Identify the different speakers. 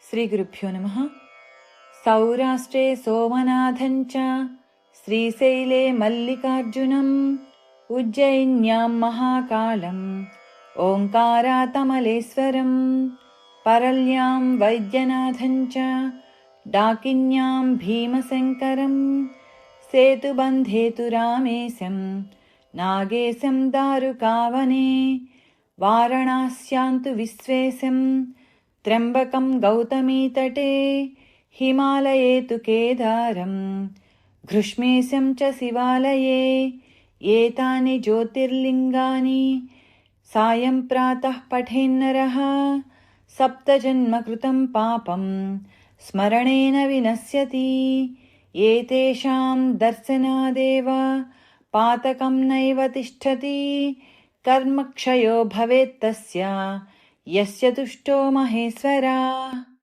Speaker 1: श्रीगुरुभ्यो नमः। सौराष्ट्रे सोमनाथं च श्रीशैले मल्लिकार्जुनम् उज्जयिन्यां महाकालम् ओङ्कारातमलेश्वरम् परल्यां वैद्यनाथं च डाकिन्यां भीमशङ्करम् सेतुबन्धे तु रामेशं नागेशं दारुकावने वाराणस्यां तु विश्वेशं त्र्यम्बकं गौतमीतटे हिमालये तु केदारं घृष्मेशं च शिवालये एतानि ज्योतिर्लिङ्गानि सायं प्रातः पठेन्नरः सप्तजन्मकृतं पापं स्मरणेन विनश्यति। एतेषां दर्शनादेव पातकं नैव तिष्ठति कर्मक्षयो भवेत् तस्य यस्य तुष्टो महेश्वरः।